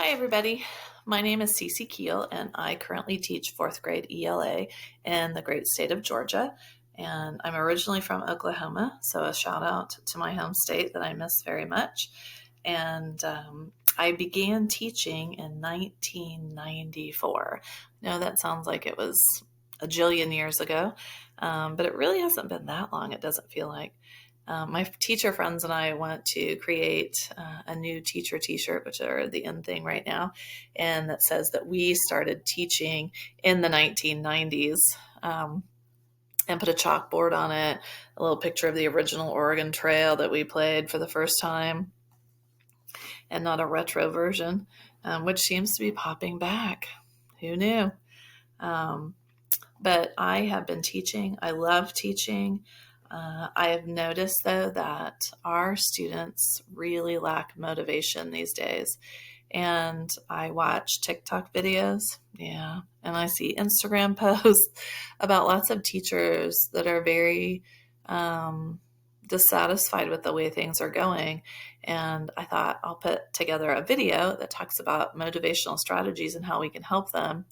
Hi, everybody. My name is Cece Keel, and I currently teach fourth grade ELA in the great state of Georgia. And I'm originally from Oklahoma, so a shout out to my home state that I miss very much. And I began teaching in 1994. I know that sounds like it was a jillion years ago, but it really hasn't been that long, it doesn't feel like. My teacher friends and I want to create a new teacher t-shirt, which are the in thing right now, and that says that we started teaching in the 1990s, and put a chalkboard on it, a little picture of the original Oregon Trail that we played for the first time, and not a retro version, which seems to be popping back. Who knew? But I have been teaching. I love teaching. I have noticed, though, that our students really lack motivation these days. And I watch TikTok videos, yeah, and I see Instagram posts about lots of teachers that are very dissatisfied with the way things are going. And I thought I'll put together a video that talks about motivational strategies and how we can help them.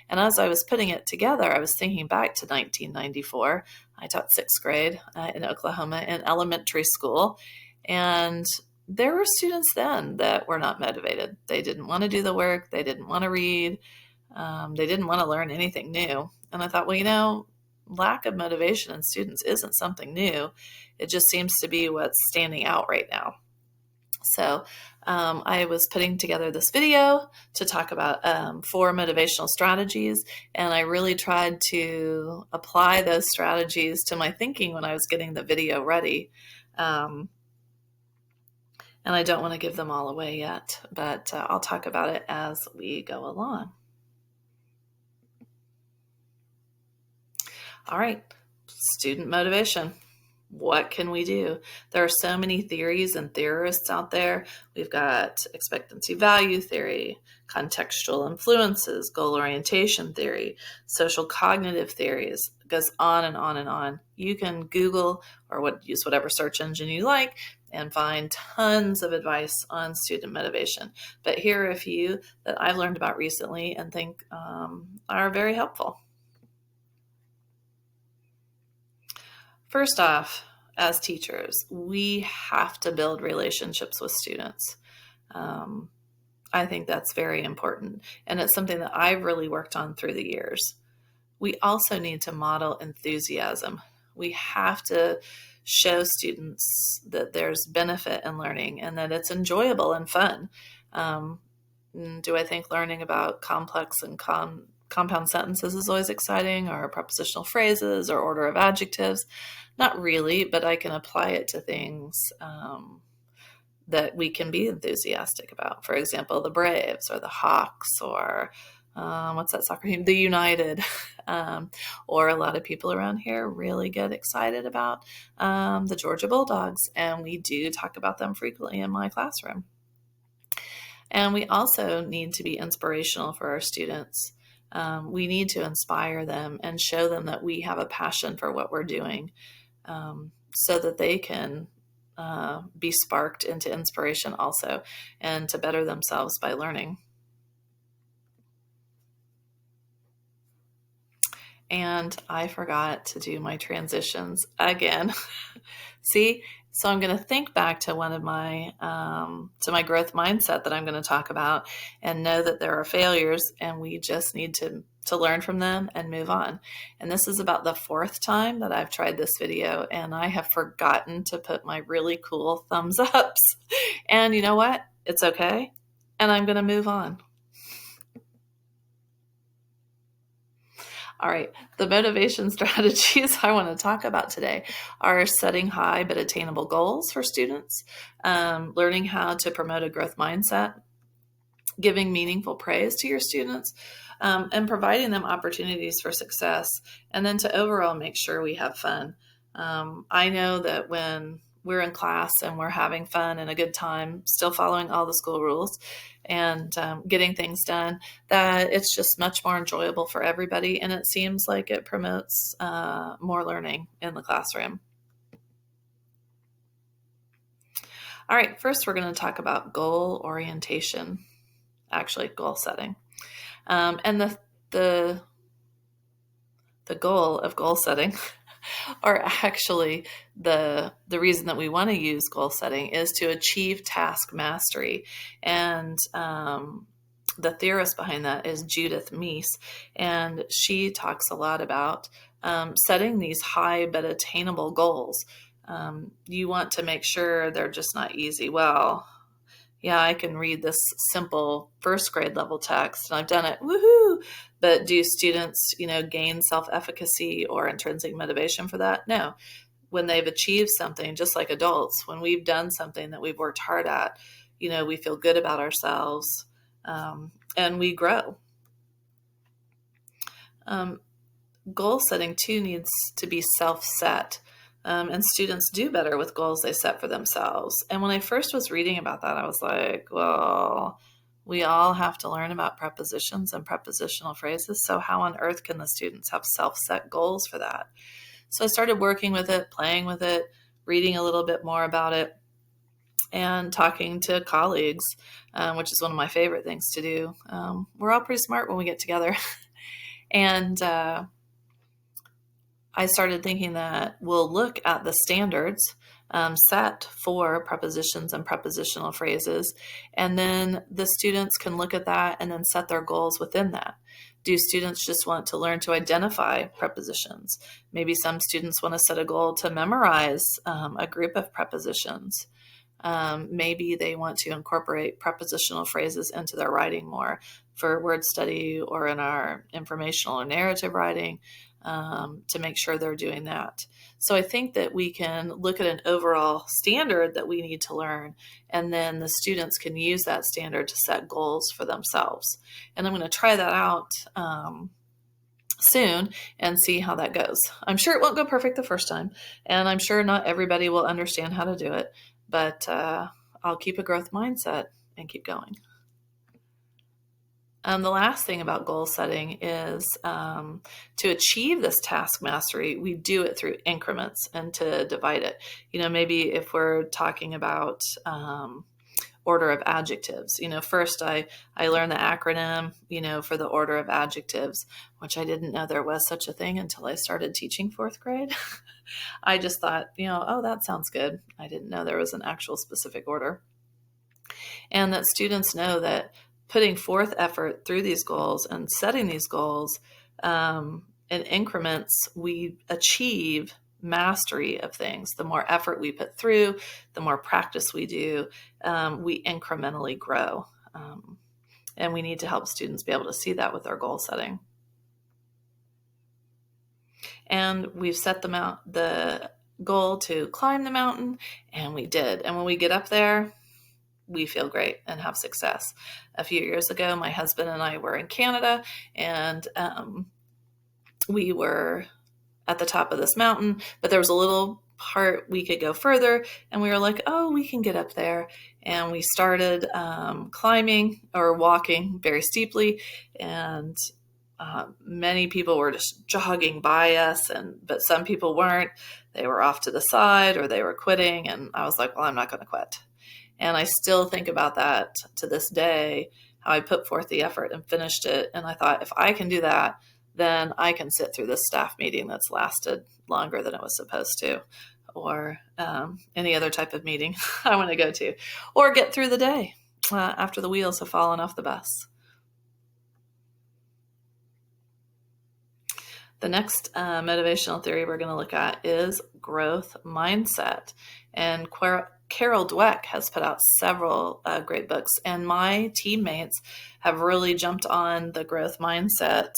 And as I was putting it together, I was thinking back to 1994. I taught sixth grade in Oklahoma in elementary school. And there were students then that were not motivated. They didn't want to do the work. They didn't want to read. They didn't want to learn anything new. And I thought, well, lack of motivation in students isn't something new. It just seems to be what's standing out right now. So I was putting together this video to talk about 4 motivational strategies, and I really tried to apply those strategies to my thinking when I was getting the video ready. And I don't want to give them all away yet, but I'll talk about it as we go along. All right, student motivation. What can we do? There are so many theories and theorists out there. We've got expectancy value theory, contextual influences, goal orientation theory, social cognitive theories. It goes on and on and on. You can Google or use whatever search engine you like and find tons of advice on student motivation. But here are a few that I've learned about recently and think are very helpful. First off, as teachers, we have to build relationships with students. I think that's very important, and it's something that I've really worked on through the years. We also need to model enthusiasm. We have to show students that there's benefit in learning and that it's enjoyable and fun. Do I think learning about complex and compound sentences is always exciting, or prepositional phrases or order of adjectives? Not really, but I can apply it to things that we can be enthusiastic about. For example, the Braves or the Hawks, or what's that soccer team? The United. Or a lot of people around here really get excited about the Georgia Bulldogs, and we do talk about them frequently in my classroom. And we also need to be inspirational for our students. We need to inspire them and show them that we have a passion for what we're doing, so that they can be sparked into inspiration also, and to better themselves by learning. And I forgot to do my transitions again. See? So I'm going to think back to one of my growth mindset that I'm going to talk about, and know that there are failures and we just need to learn from them and move on. And this is about the 4th time that I've tried this video, and I have forgotten to put my really cool thumbs ups. And you know what? It's okay. And I'm going to move on. All right, the motivation strategies I want to talk about today are setting high but attainable goals for students, learning how to promote a growth mindset, giving meaningful praise to your students, and providing them opportunities for success, and then to overall make sure we have fun. I know that when we're in class and we're having fun and a good time, still following all the school rules and getting things done, that it's just much more enjoyable for everybody, and it seems like it promotes more learning in the classroom. All right, first we're going to talk about goal orientation. actually, goal setting. And the the goal of goal setting, or actually the reason that we want to use goal setting, is to achieve task mastery. And the theorist behind that is Judith Meese, and she talks a lot about setting these high but attainable goals. You want to make sure they're just not easy. Well, yeah, I can read this simple first grade level text and I've done it. Woohoo! But do students, gain self-efficacy or intrinsic motivation for that? No. When they've achieved something, just like adults, when we've done something that we've worked hard at, we feel good about ourselves, and we grow. Goal setting too needs to be self-set. And students do better with goals they set for themselves. And when I first was reading about that, I was like, well, we all have to learn about prepositions and prepositional phrases. So how on earth can the students have self-set goals for that? So I started working with it, playing with it, reading a little bit more about it, and talking to colleagues, which is one of my favorite things to do. We're all pretty smart when we get together. And I started thinking that we'll look at the standards set for prepositions and prepositional phrases, and then the students can look at that and then set their goals within that. Do students just want to learn to identify prepositions? Maybe some students want to set a goal to memorize a group of prepositions. Maybe they want to incorporate prepositional phrases into their writing more for word study or in our informational or narrative writing, to make sure they're doing that. So I think that we can look at an overall standard that we need to learn, and then the students can use that standard to set goals for themselves. And I'm going to try that out soon and see how that goes. I'm sure it won't go perfect the first time, and I'm sure not everybody will understand how to do it, but I'll keep a growth mindset and keep going. The last thing about goal setting is to achieve this task mastery, we do it through increments and to divide it. Maybe if we're talking about order of adjectives, first I learned the acronym, for the order of adjectives, which I didn't know there was such a thing until I started teaching fourth grade. I just thought, oh, that sounds good. I didn't know there was an actual specific order. And that students know that putting forth effort through these goals and setting these goals in increments, we achieve mastery of things. The more effort we put through, the more practice we do, we incrementally grow. And we need to help students be able to see that with our goal setting. And we've set the goal to climb the mountain, and we did. And when we get up there, we feel great and have success. A few years ago, my husband and I were in Canada, and we were at the top of this mountain, but there was a little part we could go further, and we were like, oh, we can get up there. And we started climbing or walking very steeply, and many people were just jogging by us, but some people weren't. They were off to the side or they were quitting, and I was like, well, I'm not going to quit. And I still think about that to this day, how I put forth the effort and finished it. And I thought, if I can do that, then I can sit through this staff meeting that's lasted longer than it was supposed to, or any other type of meeting I want to go to, or get through the day after the wheels have fallen off the bus. The next motivational theory we're going to look at is growth mindset. And Carol Dweck has put out several great books, and my teammates have really jumped on the growth mindset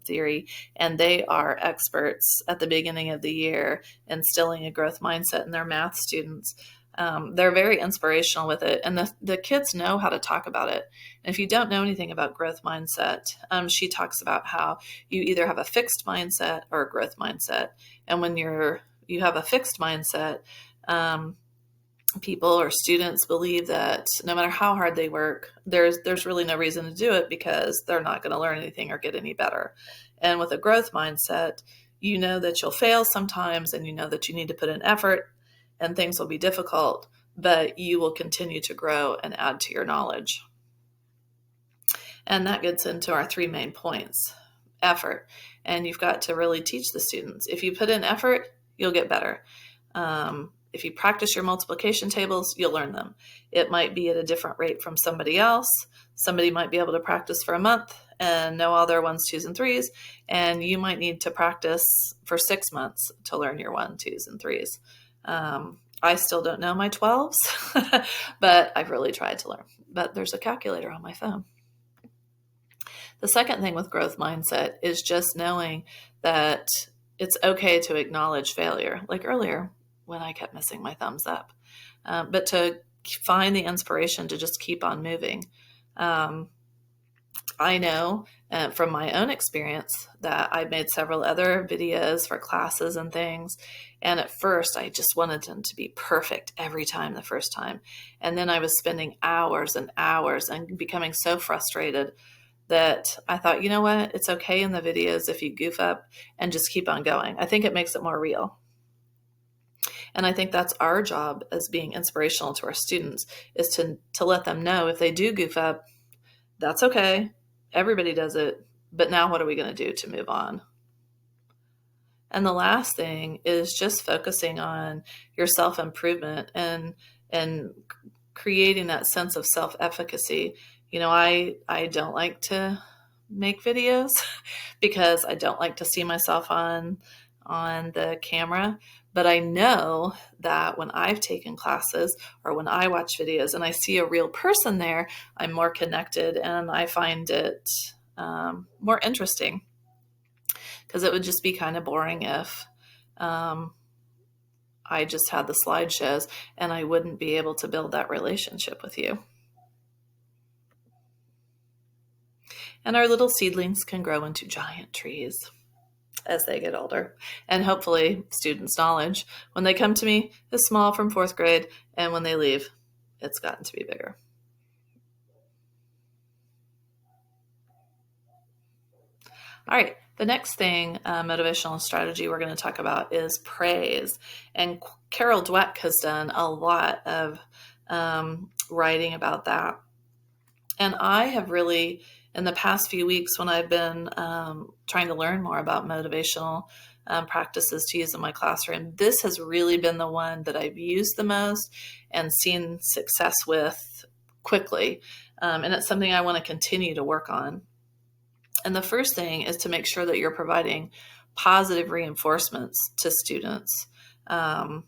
theory, and they are experts at the beginning of the year instilling a growth mindset in their math students. They're very inspirational with it, and the kids know how to talk about it. And if you don't know anything about growth mindset, she talks about how you either have a fixed mindset or a growth mindset. And when you have a fixed mindset, people or students believe that no matter how hard they work, there's really no reason to do it because they're not going to learn anything or get any better. And with a growth mindset, you know that you'll fail sometimes, and you know that you need to put in effort, and things will be difficult, but you will continue to grow and add to your knowledge. And that gets into our 3 main points. Effort. And you've got to really teach the students. If you put in effort, you'll get better. If you practice your multiplication tables, you'll learn them. It might be at a different rate from somebody else. Somebody might be able to practice for a month and know all their ones, twos, and threes, and you might need to practice for 6 months to learn your one, twos, and threes. I still don't know my 12s, but I've really tried to learn. But there's a calculator on my phone. The second thing with growth mindset is just knowing that it's okay to acknowledge failure. Like earlier, when I kept missing my thumbs up, but to find the inspiration to just keep on moving. I know from my own experience that I made several other videos for classes and things. And at first, I just wanted them to be perfect every time the first time. And then I was spending hours and hours and becoming so frustrated that I thought, you know what? It's okay in the videos if you goof up and just keep on going. I think it makes it more real. And I think that's our job as being inspirational to our students, is to let them know if they do goof up, that's okay. Everybody does it. But now what are we going to do to move on? And the last thing is just focusing on your self-improvement and creating that sense of self-efficacy. You know, I don't like to make videos because I don't like to see myself on the camera. But I know that when I've taken classes or when I watch videos and I see a real person there, I'm more connected and I find it more interesting, because it would just be kind of boring if I just had the slideshows and I wouldn't be able to build that relationship with you. And our little seedlings can grow into giant trees as they get older. And hopefully students' knowledge, when they come to me, is small from 4th grade, and when they leave, it's gotten to be bigger. All right, the next thing, motivational strategy we're going to talk about is praise. And Carol Dweck has done a lot of writing about that. And I have really, in the past few weeks, when I've been trying to learn more about motivational practices to use in my classroom, this has really been the one that I've used the most and seen success with quickly. And it's something I want to continue to work on. And the first thing is to make sure that you're providing positive reinforcements to students. And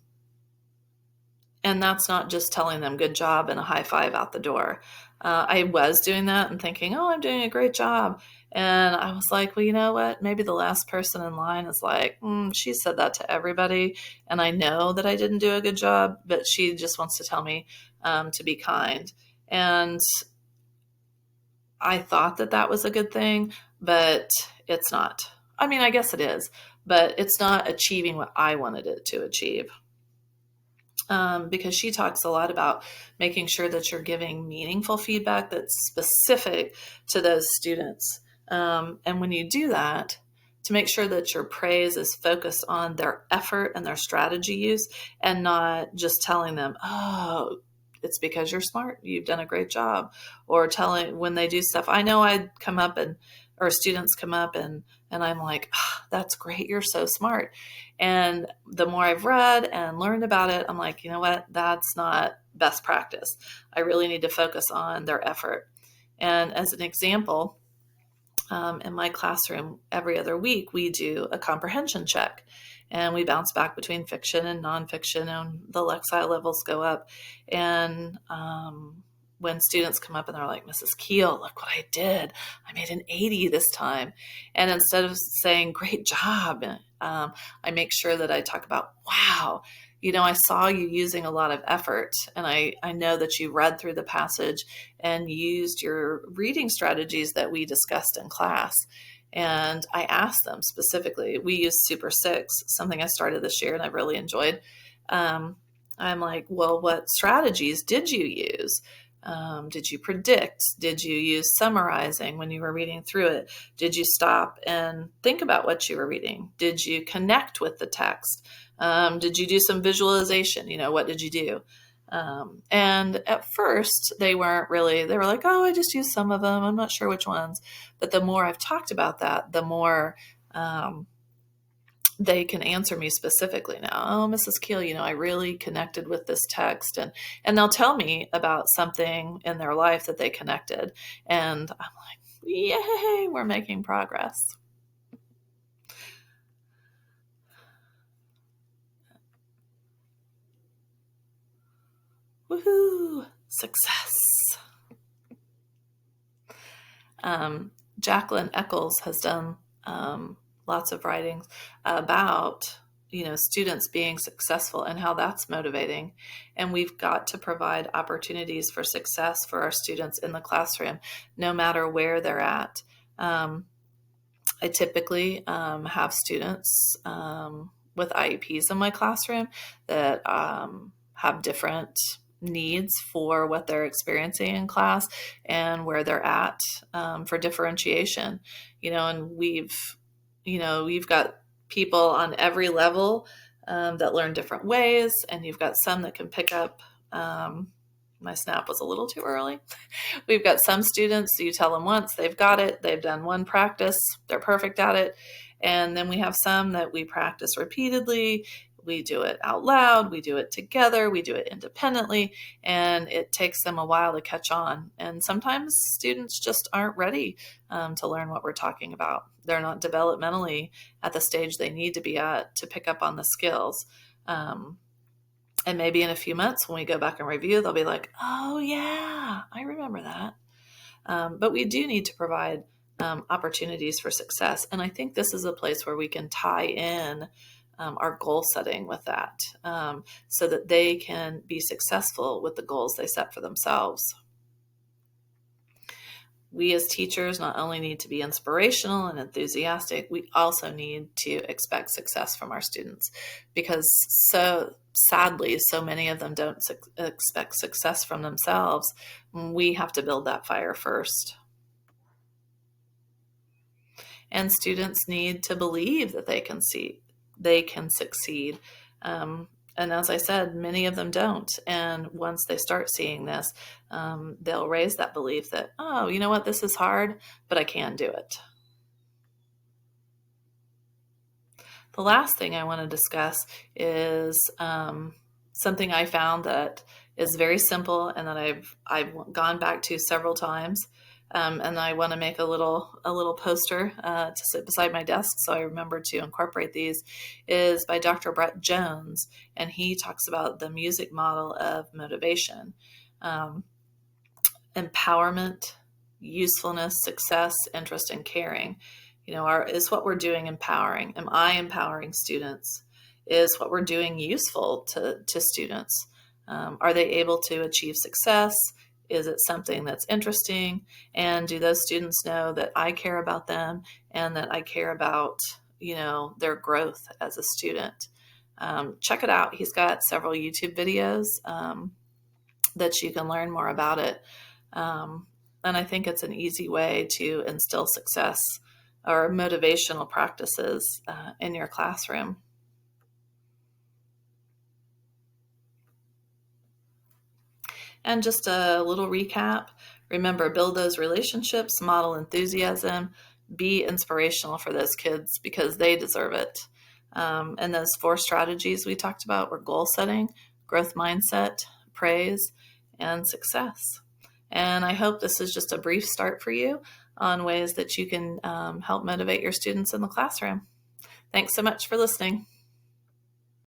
that's not just telling them good job and a high five out the door. I was doing that and thinking, oh, I'm doing a great job. And I was like, well, you know what? Maybe the last person in line is like, she said that to everybody. And I know that I didn't do a good job, but she just wants to tell me to be kind. And I thought that that was a good thing, but it's not. I mean, I guess it is, but it's not achieving what I wanted it to achieve. Because she talks a lot about making sure that you're giving meaningful feedback that's specific to those students. And when you do that, to make sure that your praise is focused on their effort and their strategy use, and not just telling them, oh, it's because you're smart, you've done a great job, or telling when they do stuff. I know I'd come up or students come up and I'm like, oh, that's great, you're so smart. And the more I've read and learned about it, I'm like, you know what, that's not best practice. I really need to focus on their effort. And as an example, in my classroom, every other week, we do a comprehension check. And we bounce back between fiction and nonfiction, and the Lexile levels go up. And when students come up and they're like, Mrs. Keel, look what I did. I made an 80 this time. And instead of saying, great job, I make sure that I talk about, wow, you know, I saw you using a lot of effort. And I know that you read through the passage and used your reading strategies that we discussed in class. And I asked them specifically, we use Super 6, something I started this year and I've really enjoyed. I'm like, well, what strategies did you use? Did you predict? Did you use summarizing when you were reading through it? Did you stop and think about what you were reading? Did you connect with the text? Did you do some visualization? You know, what did you do? And at first, they weren't really, they were like, oh, I just use some of them. I'm not sure which ones. But the more I've talked about that, the more they can answer me specifically now. Oh, Mrs. Keel, I really connected with this text. And they'll tell me about something in their life that they connected. And I'm like, yay, we're making progress. Woohoo! Success. Jacqueline Eccles has done lots of writings about students being successful and how that's motivating. And we've got to provide opportunities for success for our students in the classroom, no matter where they're at. I typically have students with IEPs in my classroom that have different needs for what they're experiencing in class and where they're at for differentiation. And we've got people on every level that learn different ways, and you've got some that can pick up. My snap was a little too early. We've got some students, you tell them once, they've got it, they've done one practice, they're perfect at it. And then we have some that we practice repeatedly. We do it out loud, we do it together, we do it independently, and it takes them a while to catch on. And sometimes students just aren't ready to learn what we're talking about. They're not developmentally at the stage they need to be at to pick up on the skills. And maybe in a few months when we go back and review, they'll be like, oh yeah, I remember that. But we do need to provide opportunities for success. And I think this is a place where we can tie in our goal setting with that so that they can be successful with the goals they set for themselves. We as teachers not only need to be inspirational and enthusiastic, we also need to expect success from our students, because sadly, so many of them don't expect success from themselves. We have to build that fire first. And students need to believe that they can succeed. And as I said, many of them don't. And once they start seeing this, they'll raise that belief that, oh, you know what, this is hard, but I can do it. The last thing I want to discuss is something I found that is very simple and that I've gone back to several times. And I want to make a little poster to sit beside my desk so I remember to incorporate these, is by Dr. Brett Jones, and he talks about the music model of motivation. Empowerment, usefulness, success, interest, and caring. Is what we're doing empowering? Am I empowering students? Is what we're doing useful to students? Are they able to achieve success? Is it something that's interesting? And do those students know that I care about them and that I care about, their growth as a student? Check it out. He's got several YouTube videos that you can learn more about it. And I think it's an easy way to instill success or motivational practices in your classroom. And just a little recap. Remember, build those relationships, model enthusiasm, be inspirational for those kids because they deserve it. And those 4 strategies we talked about were goal setting, growth mindset, praise, and success. And I hope this is just a brief start for you on ways that you can help motivate your students in the classroom. Thanks so much for listening.